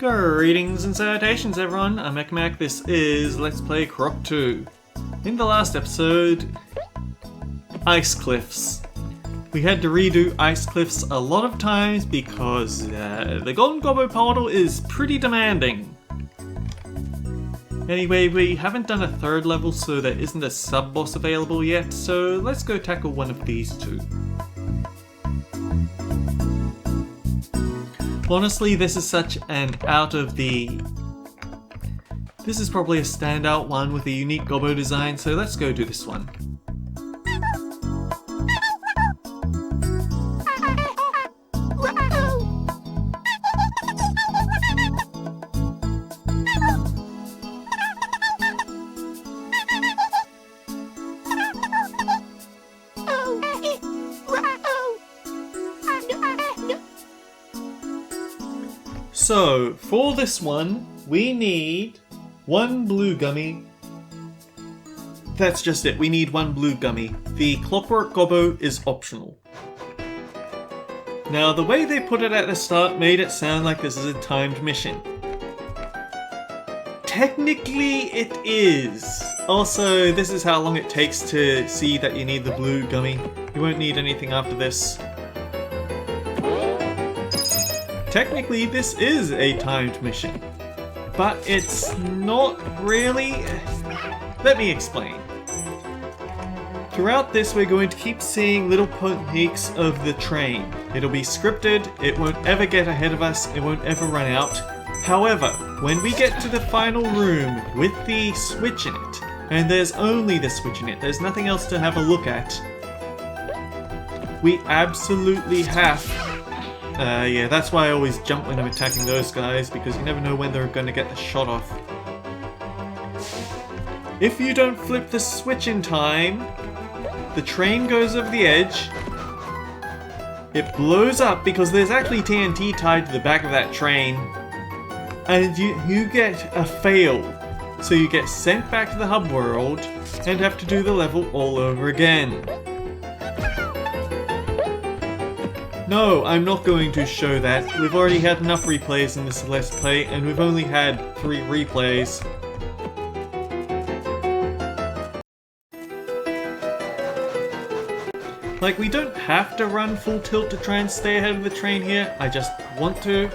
Greetings and salutations everyone, I'm Mac. This is Let's Play Croc 2. In the last episode, Ice Cliffs. We had to redo Ice Cliffs a lot of times because the Golden Gobbo portal is pretty demanding. Anyway, we haven't done a third level, so there isn't a sub-boss available yet, so let's go tackle one of these two. Honestly, this is such an this is probably a standout one with a unique Gobbo design, so let's go do this one. So, for this one, we need one blue gummy. That's just it, we need one blue gummy. The Clockwork Gobbo is optional. Now, the way they put it at the start made it sound like this is a timed mission. Technically, it is. Also, this is how long it takes to see that you need the blue gummy. You won't need anything after this. Technically, this is a timed mission, but it's not really. Let me explain. Throughout this, we're going to keep seeing little peaks of the train. It'll be scripted, it won't ever get ahead of us, it won't ever run out. However, when we get to the final room with the switch in it, and there's only the switch in it, there's nothing else to have a look at, we absolutely have. Yeah, that's why I always jump when I'm attacking those guys, because you never know when they're going to get the shot off. If you don't flip the switch in time, the train goes over the edge, it blows up because there's actually TNT tied to the back of that train, and you get a fail. So you get sent back to the hub world and have to do the level all over again. No, I'm not going to show that. We've already had enough replays in this Let's Play, and we've only had 3 replays. Like, we don't have to run full tilt to try and stay ahead of the train here, I just want to.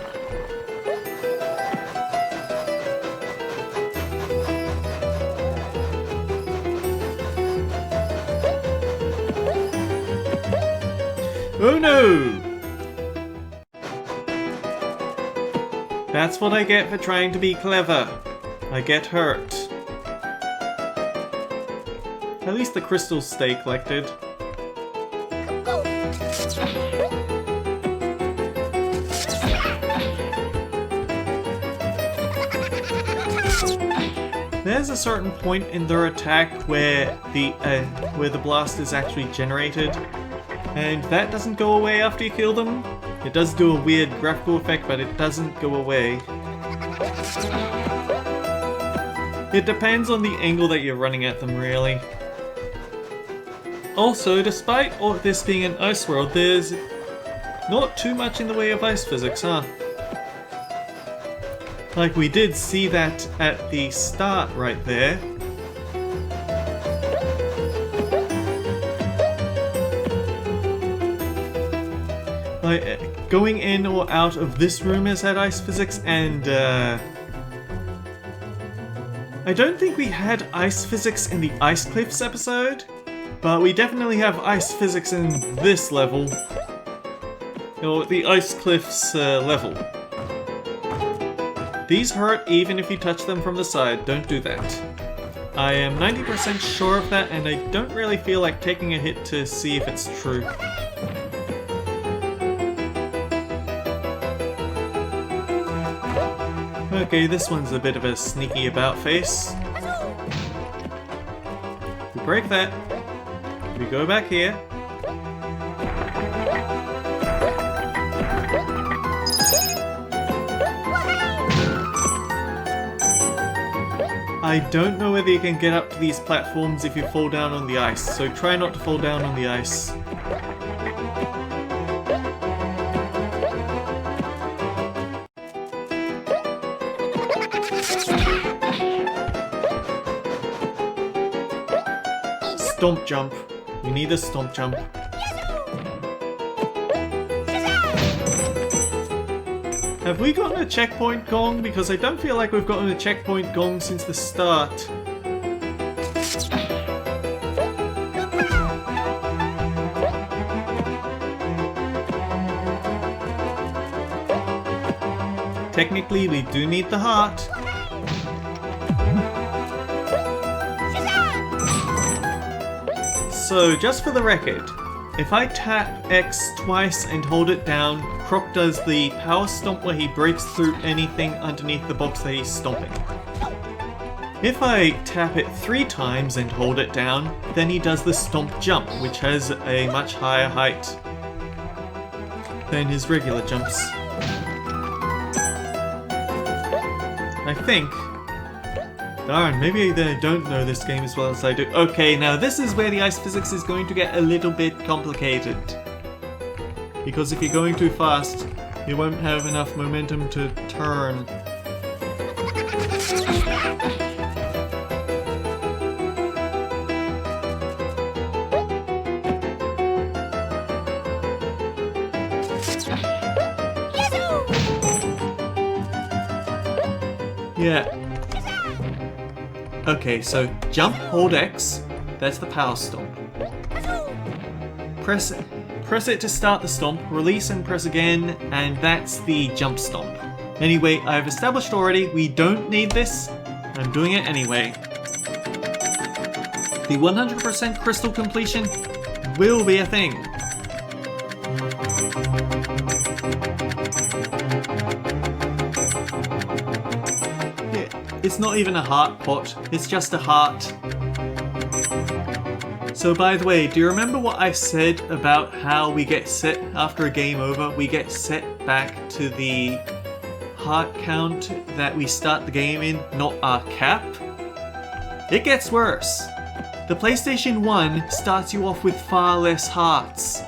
Oh no! That's what I get for trying to be clever. I get hurt. At least the crystals stay collected. There's a certain point in their attack where the blast is actually generated, and that doesn't go away after you kill them. It does do a weird graphical effect, but it doesn't go away. It depends on the angle that you're running at them, really. Also, despite all this being an ice world, there's not too much in the way of ice physics, huh? Like, we did see that at the start right there. Like, going in or out of this room has had ice physics, and I don't think we had ice physics in the Ice Cliffs episode, but we definitely have ice physics in this level, or the Ice Cliffs level. These hurt even if you touch them from the side, don't do that. I am 90% sure of that, and I don't really feel like taking a hit to see if it's true. Okay, this one's a bit of a sneaky about face. We break that. We go back here. I don't know whether you can get up to these platforms if you fall down on the ice, so try not to fall down on the ice. stomp jump. We need a stomp jump. Have we gotten a checkpoint gong? Because I don't feel like we've gotten a checkpoint gong since the start. Technically, we do need the heart. So, just for the record, if I tap X twice and hold it down, Croc does the power stomp where he breaks through anything underneath the box that he's stomping. If I tap it 3 times and hold it down, then he does the stomp jump, which has a much higher height than his regular jumps. I think. Darn, maybe they don't know this game as well as I do. Okay, now this is where the ice physics is going to get a little bit complicated. Because if you're going too fast, you won't have enough momentum to turn. Yeah. Okay, so jump, hold X. That's the power stomp. Press it to start the stomp, release and press again, and that's the jump stomp. Anyway, I've established already, we don't need this. I'm doing it anyway. The 100% crystal completion will be a thing. It's not even a heart pot, it's just a heart. So by the way, do you remember what I said about how we get set after a game over? We get set back to the heart count that we start the game in, not our cap? It gets worse. The PlayStation 1 starts you off with far less hearts.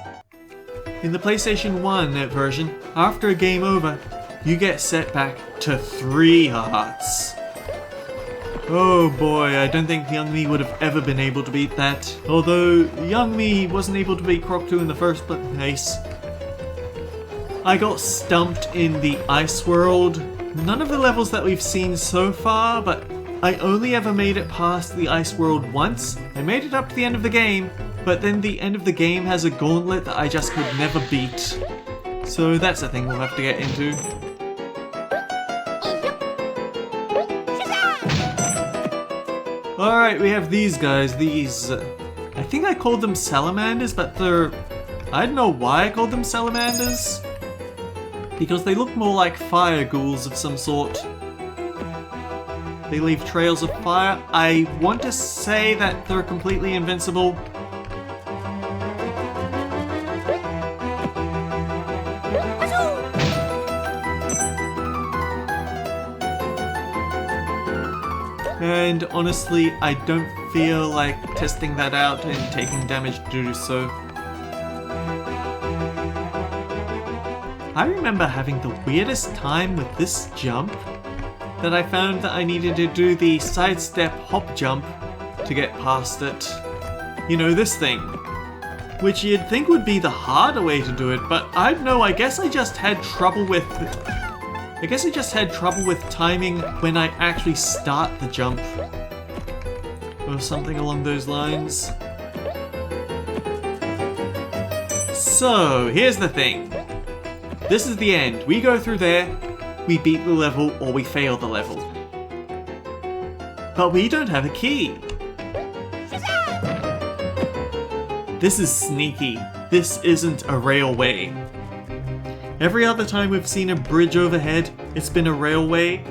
In the PlayStation 1 version, after a game over, you get set back to 3 hearts. Oh boy, I don't think young me would have ever been able to beat that. Although, young me wasn't able to beat Croc 2 in the first place. I got stumped in the ice world. None of the levels that we've seen so far, but I only ever made it past the ice world once. I made it up to the end of the game, but then the end of the game has a gauntlet that I just could never beat. So that's a thing we'll have to get into. Alright, we have these guys, I think I called them salamanders, but I don't know why I called them salamanders. Because they look more like fire ghouls of some sort. They leave trails of fire. I want to say that they're completely invincible. And honestly, I don't feel like testing that out and taking damage to do so. I remember having the weirdest time with this jump, that I found that I needed to do the sidestep hop jump to get past it. You know, this thing. Which you'd think would be the harder way to do it, but I don't know, I guess I just had trouble with timing when I actually start the jump. Or something along those lines. So, here's the thing. This is the end. We go through there, we beat the level, or we fail the level. But we don't have a key. This is sneaky. This isn't a railway. Every other time we've seen a bridge overhead, it's been a railway,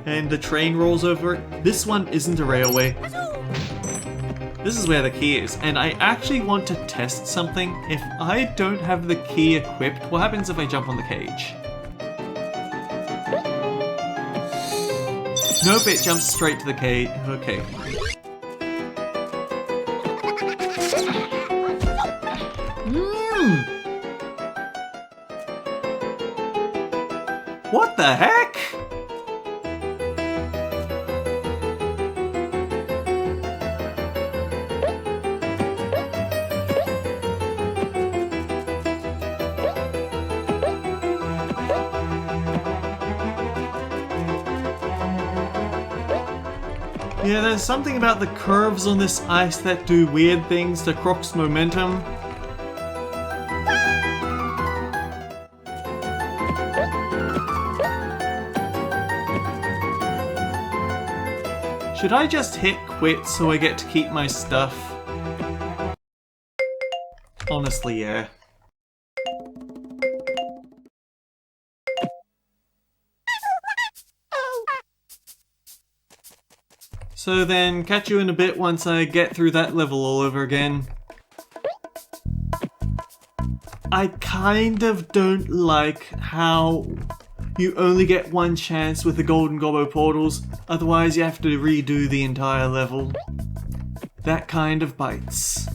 and the train rolls over it. This one isn't a railway. This is where the key is, and I actually want to test something. If I don't have the key equipped, what happens if I jump on the cage? Nope, it jumps straight to the cage. Okay. What the heck? Yeah, there's something about the curves on this ice that do weird things to Croc's momentum. Should I just hit quit so I get to keep my stuff? Honestly, yeah. So then, catch you in a bit once I get through that level all over again. I kind of don't like how you only get one chance with the Golden Gobbo portals, otherwise you have to redo the entire level. That kind of bites.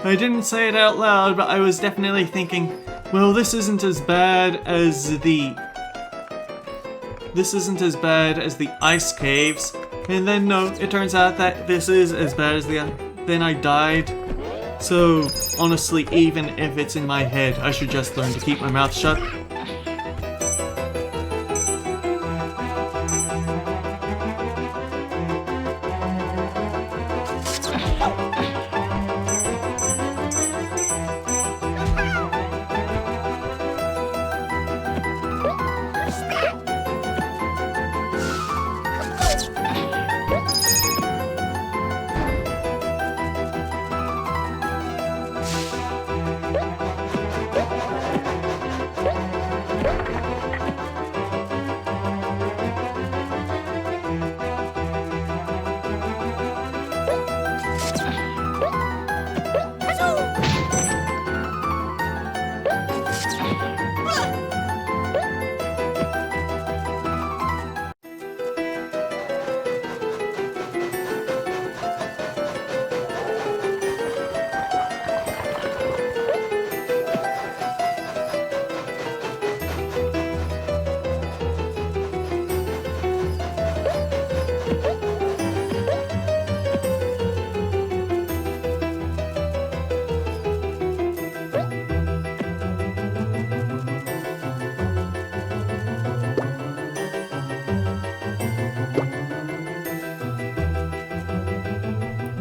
I didn't say it out loud, but I was definitely thinking, well, this isn't as bad as the ice caves. And then no, it turns out that this is as bad as then I died. So honestly, even if it's in my head, I should just learn to keep my mouth shut.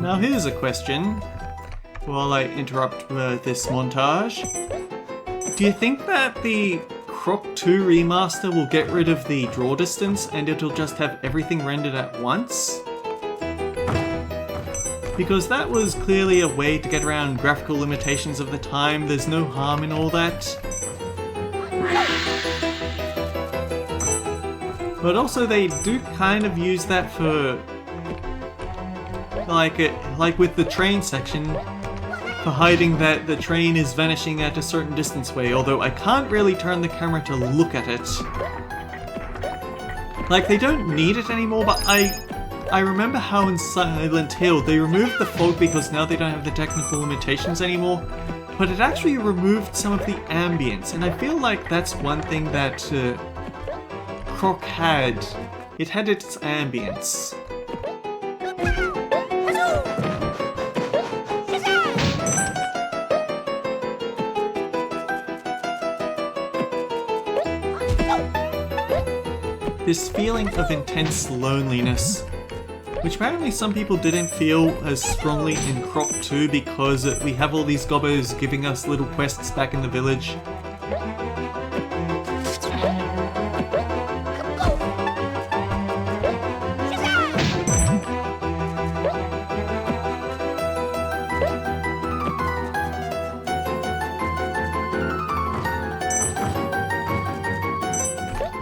Now here's a question, while I interrupt this montage. Do you think that the Croc 2 remaster will get rid of the draw distance and it'll just have everything rendered at once? Because that was clearly a way to get around graphical limitations of the time, there's no harm in all that. But also they do kind of use that for like with the train section, for hiding that the train is vanishing at a certain distance away, although I can't really turn the camera to look at it. Like, they don't need it anymore, but I remember how in Silent Hill they removed the fog because now they don't have the technical limitations anymore, but it actually removed some of the ambience, and I feel like that's one thing that Croc had. It had its ambience. This feeling of intense loneliness, which apparently some people didn't feel as strongly in Croc 2 because we have all these gobbos giving us little quests back in the village.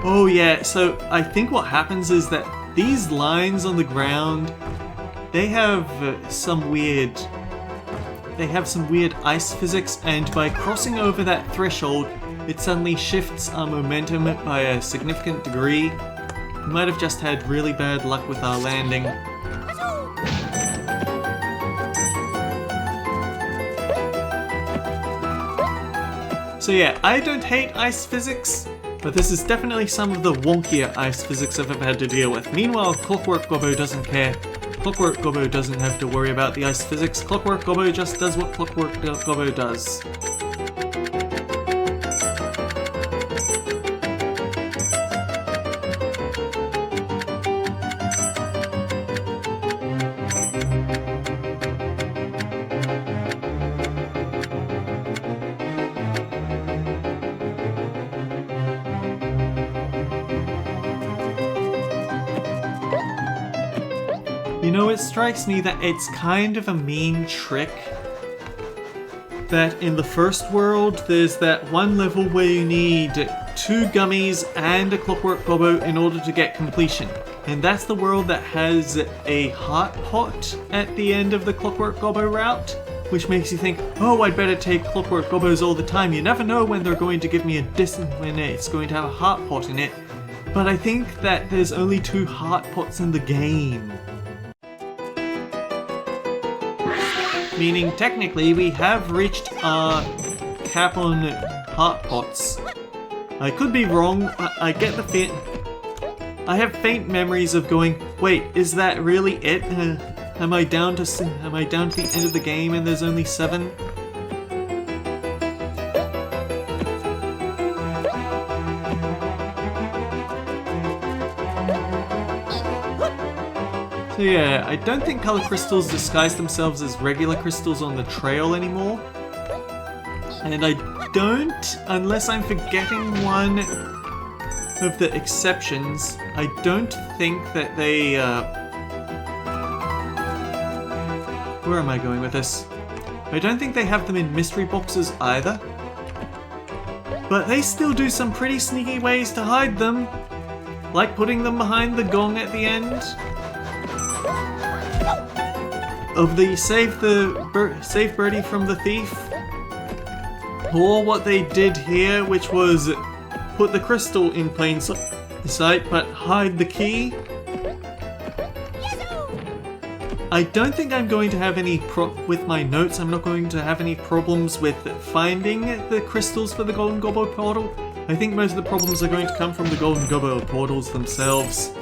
Oh yeah, so I think what happens is that these lines on the ground, they have some weird ice physics, and by crossing over that threshold, it suddenly shifts our momentum by a significant degree. We might have just had really bad luck with our landing. So yeah, I don't hate ice physics, but this is definitely some of the wonkier ice physics I've ever had to deal with. Meanwhile, Clockwork Gobbo doesn't care. Clockwork Gobbo doesn't have to worry about the ice physics. Clockwork Gobbo just does what Clockwork Gobbo does. You know, it strikes me that it's kind of a mean trick that in the first world, there's that one level where you need 2 gummies and a Clockwork Gobbo in order to get completion. And that's the world that has a heart pot at the end of the Clockwork Gobbo route, which makes you think, oh, I'd better take Clockwork Gobbos all the time. You never know when they're going to give me a when it's going to have a heart pot in it. But I think that there's only 2 heart pots in the game. Meaning, technically, we have reached our cap on heart pots. I could be wrong. I get the feeling. I have faint memories of going, wait, is that really it? Am I down to the end of the game and there's only 7? So yeah, I don't think color crystals disguise themselves as regular crystals on the trail anymore. And I don't, unless I'm forgetting one of the exceptions, I don't think that they, where am I going with this? I don't think they have them in mystery boxes either. But they still do some pretty sneaky ways to hide them. Like putting them behind the gong at the end. Of the save Birdie from the thief. Or what they did here, which was put the crystal in plain sight but hide the key. I don't think I'm going to have any with my notes. I'm not going to have any problems with finding the crystals for the Golden Gobbo portal. I think most of the problems are going to come from the Golden Gobbo portals themselves.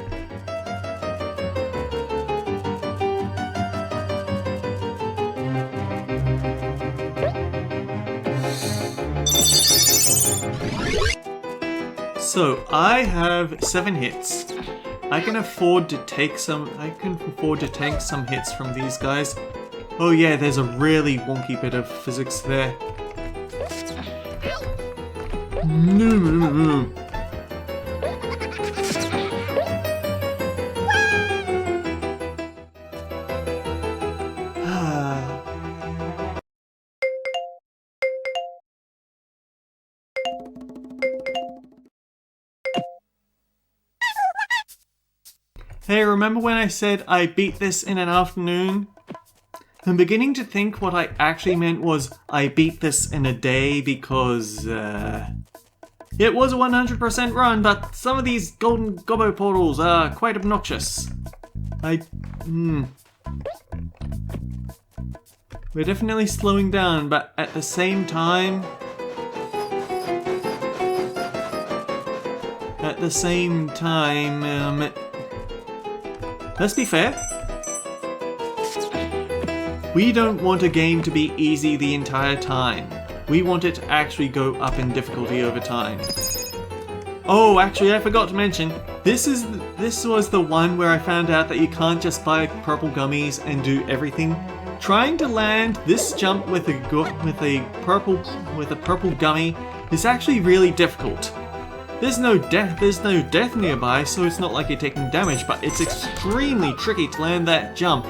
So, I have 7 hits. I can afford to take some hits from these guys. Oh yeah, there's a really wonky bit of physics there. Hey, remember when I said I beat this in an afternoon? I'm beginning to think what I actually meant was I beat this in a day because, it was a 100% run, but some of these Golden Gobbo portals are quite obnoxious. We're definitely slowing down, but at the same time... let's be fair. We don't want a game to be easy the entire time. We want it to actually go up in difficulty over time. Oh, actually, I forgot to mention, this was the one where I found out that you can't just buy purple gummies and do everything. Trying to land this jump with a purple gummy is actually really difficult. There's no death nearby, so it's not like you're taking damage, but it's extremely tricky to land that jump.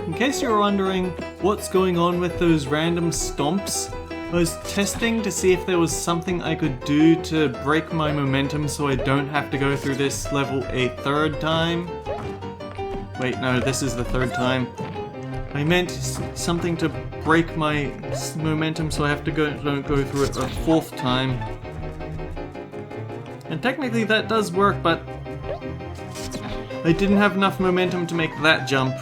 In case you were wondering what's going on with those random stomps, I was testing to see if there was something I could do to break my momentum so I don't have to go through this level a 3rd time. Wait, no, this is the 3rd time. I meant something to break my momentum so I don't go through it a 4th time. And technically that does work, but I didn't have enough momentum to make that jump.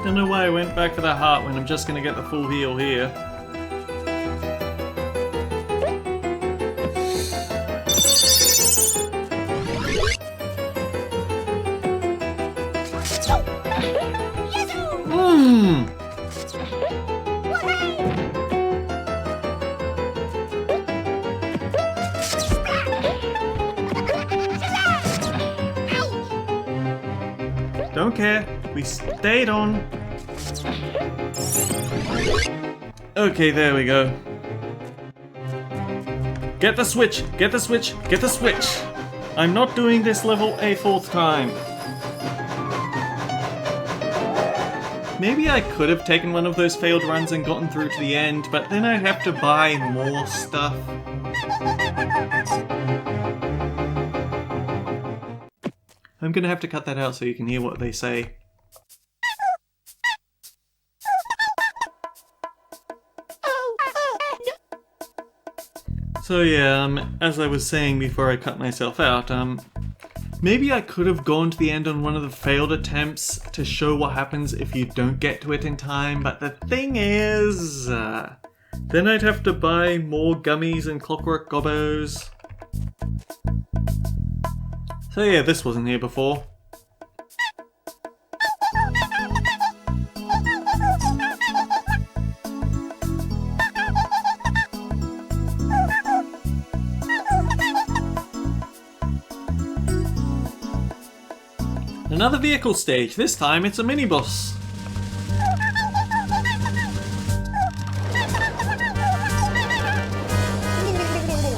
Don't know why I went back for that heart when I'm just gonna get the full heal here. Don't care. We stayed on. Okay, there we go. Get the switch! Get the switch! Get the switch! I'm not doing this level a fourth time. Maybe I could have taken one of those failed runs and gotten through to the end, but then I'd have to buy more stuff. I'm gonna have to cut that out so you can hear what they say. So yeah, as I was saying before I cut myself out, maybe I could have gone to the end on one of the failed attempts to show what happens if you don't get to it in time, but the thing is, then I'd have to buy more gummies and Clockwork Gobbos. So yeah, this wasn't here before. Another vehicle stage, this time it's a minibus.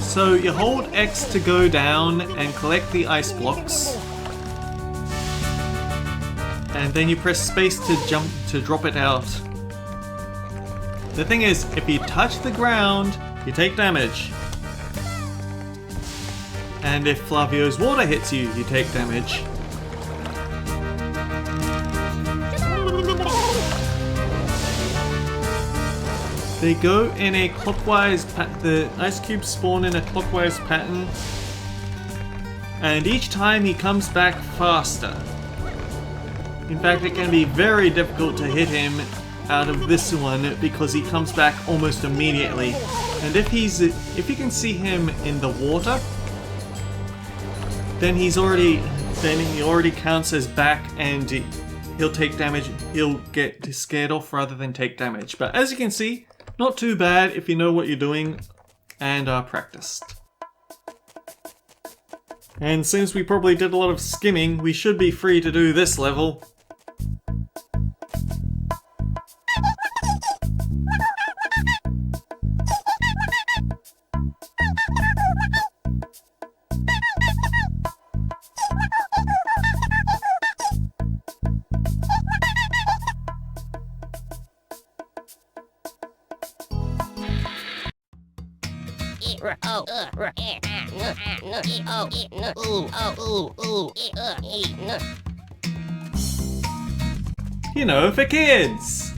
So you hold X to go down and collect the ice blocks. And then you press space to jump to drop it out. The thing is, if you touch the ground, you take damage. And if Flavio's water hits you, you take damage. They go in a clockwise the ice cubes spawn in a clockwise pattern, and each time he comes back faster. In fact, it can be very difficult to hit him out of this one because he comes back almost immediately. And if you can see him in the water, then he already counts as back and he'll take damage. He'll get scared off rather than take damage. But as you can see, not too bad if you know what you're doing and are practiced. And since we probably did a lot of skimming, we should be free to do this level. You know, for kids!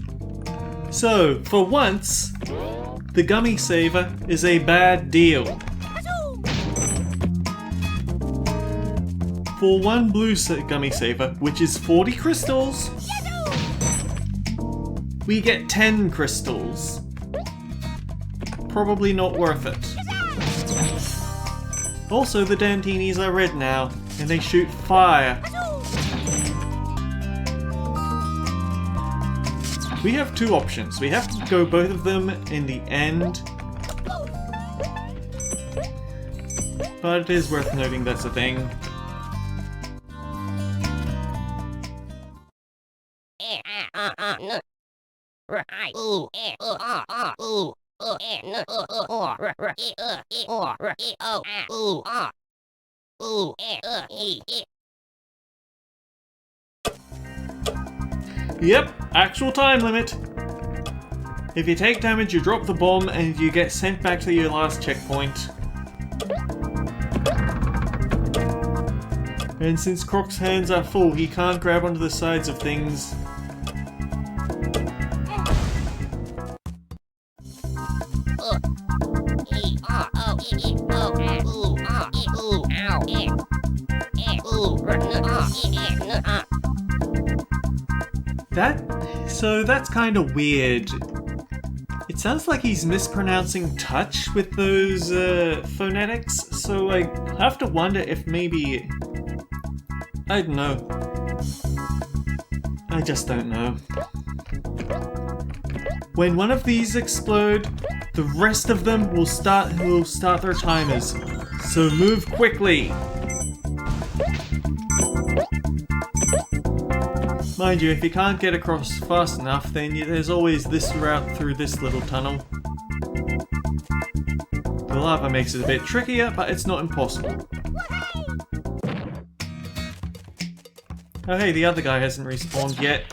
So, for once, the gummy saver is a bad deal. For one blue gummy saver, which is 40 crystals, we get 10 crystals. Probably not worth it. Also, the Dantinis are red now, and they shoot fire. We have two options. We have to go both of them in the end. But it is worth noting that's a thing. Yep, actual time limit. If you take damage, you drop the bomb and you get sent back to your last checkpoint. And since Croc's hands are full, he can't grab onto the sides of things. So that's kind of weird. It sounds like he's mispronouncing touch with those phonetics, so I have to wonder if maybe... I don't know. I just don't know. When one of these explode, the rest of them will start their timers. So move quickly. Mind you, if you can't get across fast enough, then there's always this route through this little tunnel. The lava makes it a bit trickier, but it's not impossible. Oh hey, the other guy hasn't respawned yet.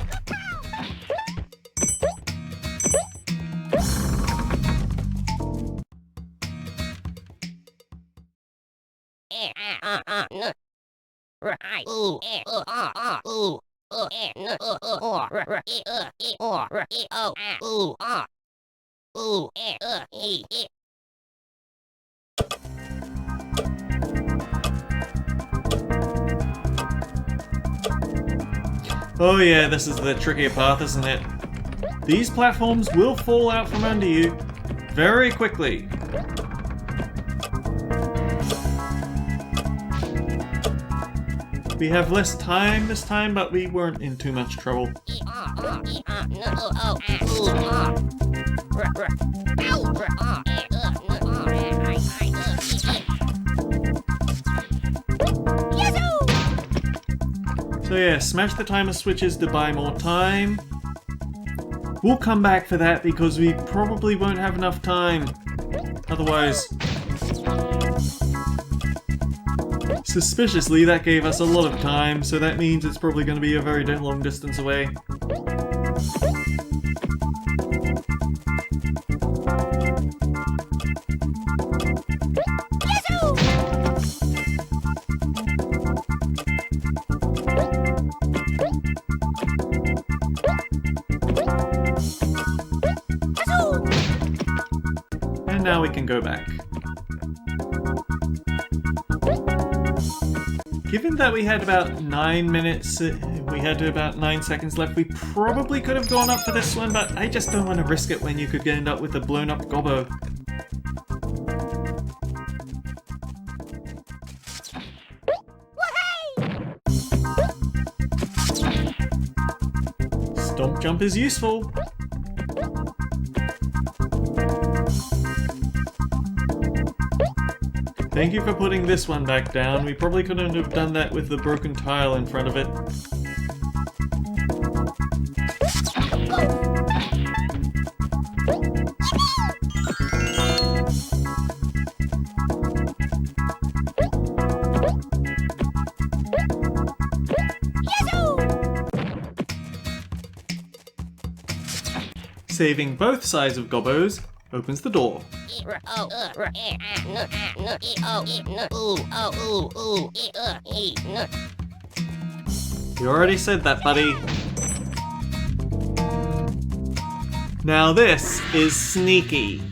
Oh yeah, this is the trickier path, isn't it? These platforms will fall out from under you very quickly. We have less time this time, but we weren't in too much trouble. So yeah, smash the timer switches to buy more time. We'll come back for that because we probably won't have enough time. Otherwise... Suspiciously, that gave us a lot of time, so that means it's probably going to be a very long distance away. And now we can go back. Given that we had about 9 minutes, we had about 9 seconds left, we probably could have gone up for this one, but I just don't want to risk it when you could end up with a blown up gobbo. Stomp jump is useful. Thank you for putting this one back down. We probably couldn't have done that with the broken tile in front of it. Saving both sides of Gobbos opens the door. You already said that, buddy. Now this is sneaky.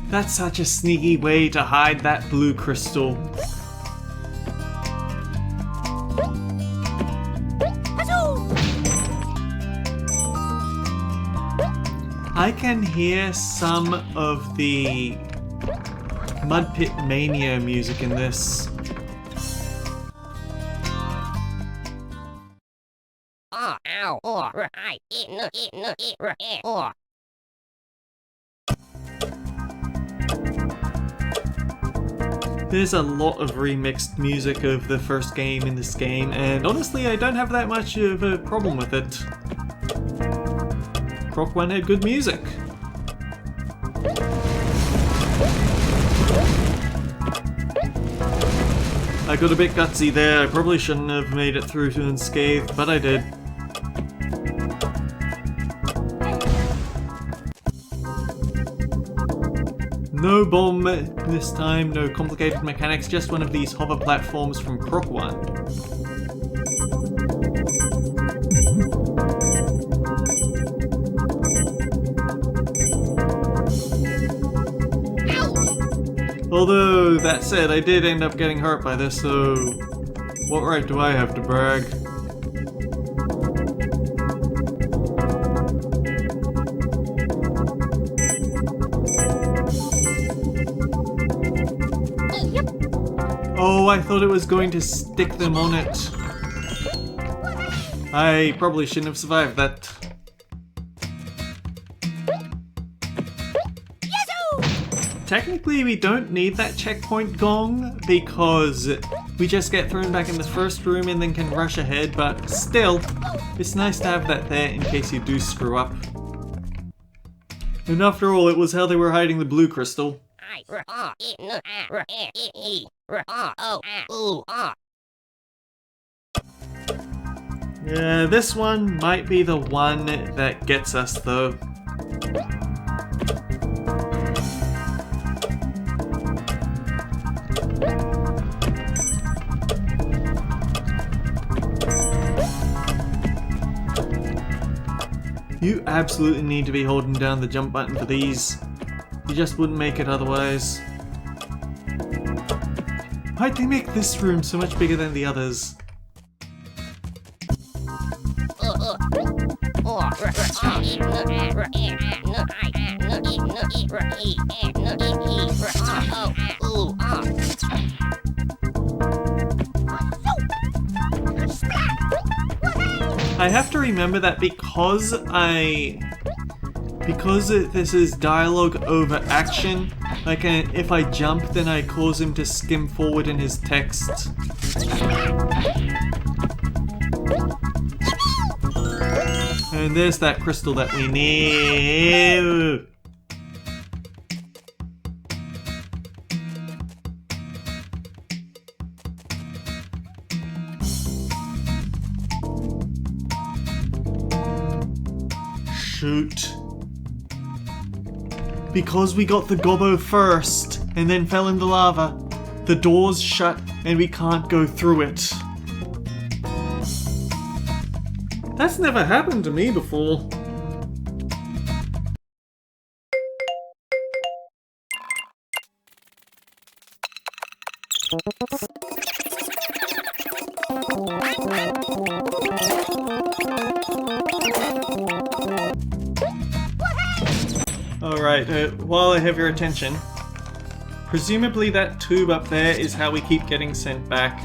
That's such a sneaky way to hide that blue crystal. I can hear some of the Mud Pit Mania music in this. There's a lot of remixed music of the first game in this game, and honestly I don't have that much of a problem with it. Croc 1 had good music. I got a bit gutsy there. I probably shouldn't have made it through to unscathed, but I did. No bomb this time, no complicated mechanics, just one of these hover platforms from Croc 1. Although, that said, I did end up getting hurt by this, so what right do I have to brag? Oh, I thought it was going to stick them on it. I probably shouldn't have survived that. Technically, we don't need that checkpoint gong because we just get thrown back in the first room and then can rush ahead, but still, it's nice to have that there in case you do screw up. And after all, it was how they were hiding the blue crystal. Yeah, this one might be the one that gets us though. You absolutely need to be holding down the jump button for these. You just wouldn't make it otherwise. Why'd they make this room so much bigger than the others? I have to remember that because this is dialogue over action, like if I jump then I cause him to skim forward in his text. And there's that crystal that we need. Shoot. Because we got the gobbo first and then fell in the lava, the door's shut and we can't go through it. That's never happened to me before. Alright, while I have your attention, presumably that tube up there is how we keep getting sent back.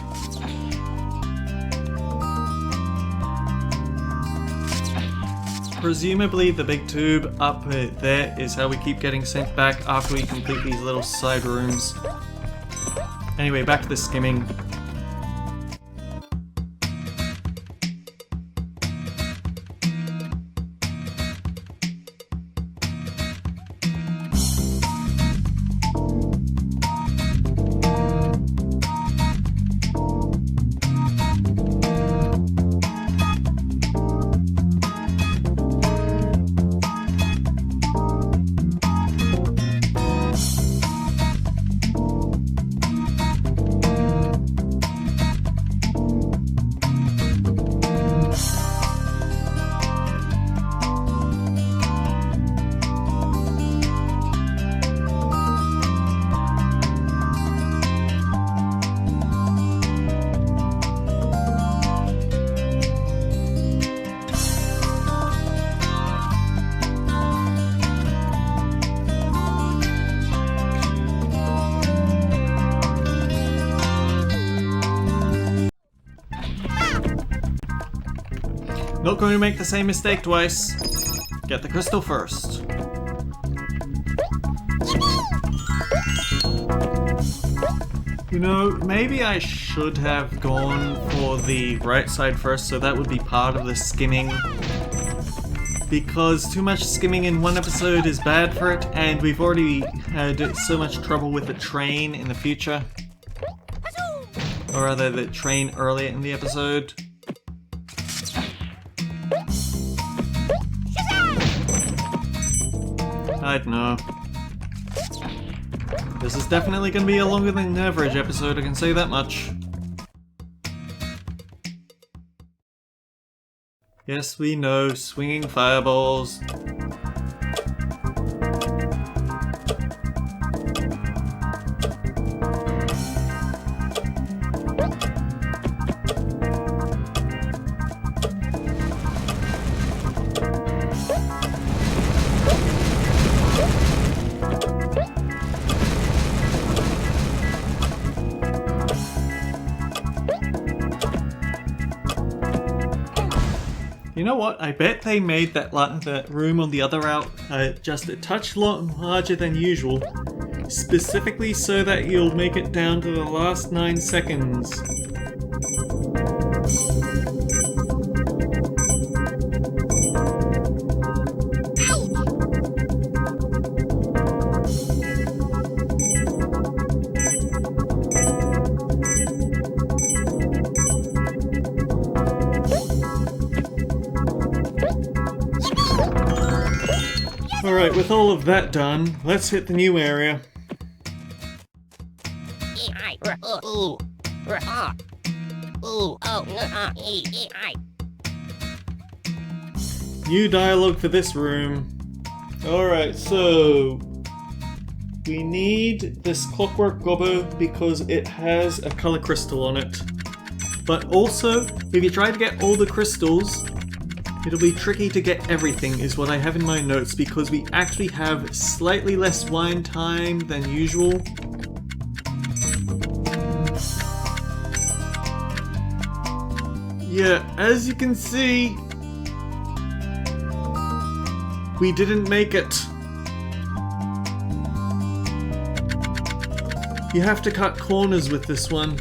Presumably the big tube up there is how we keep getting sent back after we complete these little side rooms. Anyway, back to the skimming. Not going to make the same mistake twice. Get the crystal first. You know, maybe I should have gone for the right side first, so that would be part of the skimming. Because too much skimming in one episode is bad for it, and we've already had so much trouble with the train in the future. Or rather, the train earlier in the episode. I don't know. This is definitely going to be a longer than average episode, I can say that much. Yes, we know, swinging fireballs. You know what? I bet they made that room on the other route just a touch larger than usual, specifically so that you'll make it down to the last 9 seconds. Alright, with all of that done, let's hit the new area. New dialogue for this room. Alright, so we need this clockwork gobbo because it has a color crystal on it. But also, if you try to get all the crystals, it'll be tricky to get everything, is what I have in my notes, because we actually have slightly less wine time than usual. Yeah, as you can see, we didn't make it. You have to cut corners with this one.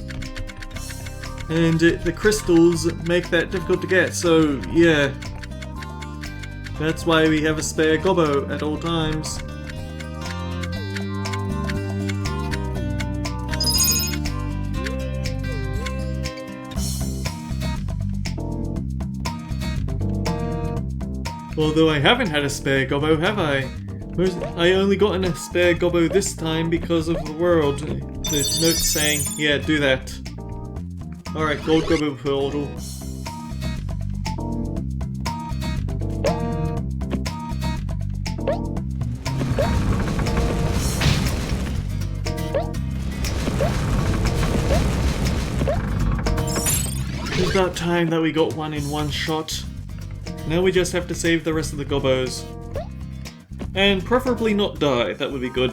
And the crystals make that difficult to get, so yeah. That's why we have a spare gobbo at all times. Although I haven't had a spare gobbo, have I? I only gotten a spare gobbo this time because of the world. The note saying, yeah, do that. Alright, gold gobbo portal. It's about time that we got one in one shot. Now we just have to save the rest of the gobbos. And preferably not die, that would be good.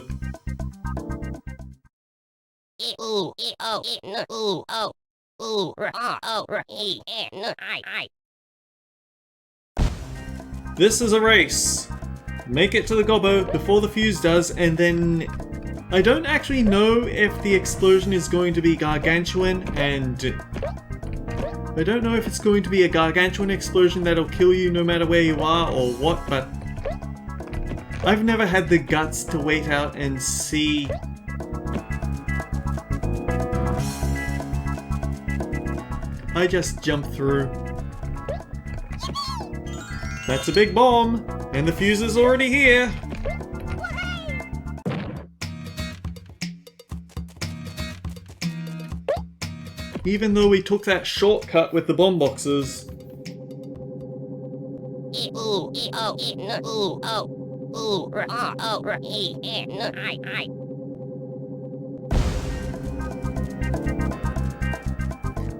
This is a race. Make it to the gobbo before the fuse does, and then I don't actually know if the explosion is going to be gargantuan, and I don't know if it's going to be a gargantuan explosion that'll kill you no matter where you are or what, but I've never had the guts to wait out and see. I just jumped through. That's a big bomb, and the fuse is already here. Even though we took that shortcut with the bomb boxes.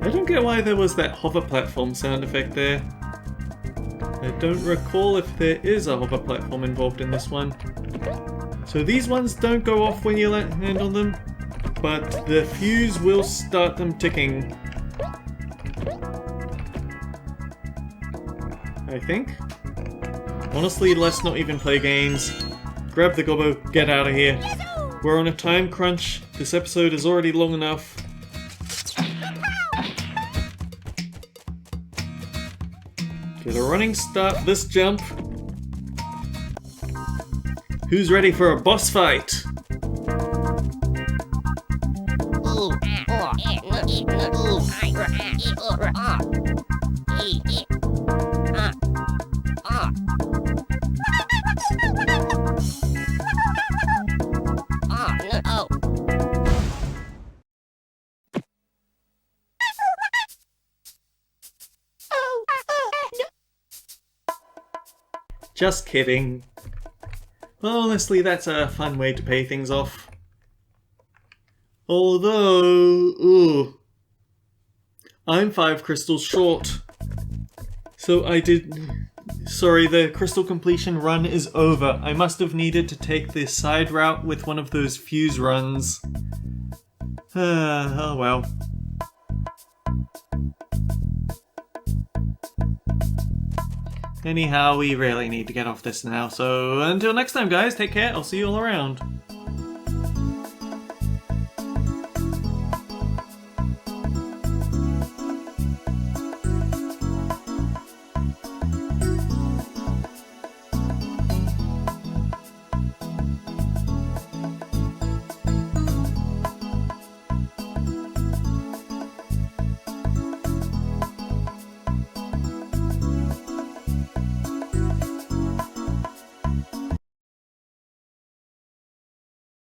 I don't get why there was that hover platform sound effect there. I don't recall if there is a hover platform involved in this one. So these ones don't go off when you land on them, but the fuse will start them ticking. I think. Honestly, let's not even play games. Grab the gobbo, get out of here. We're on a time crunch, This episode is already long enough. Get a running start this jump. Who's ready for a boss fight? Just kidding. Well, honestly, that's a fun way to pay things off. Although, I'm 5 crystals short. So sorry, the crystal completion run is over. I must have needed to take the side route with one of those fuse runs. Oh well. Anyhow, we really need to get off this now, so until next time guys, take care, I'll see you all around.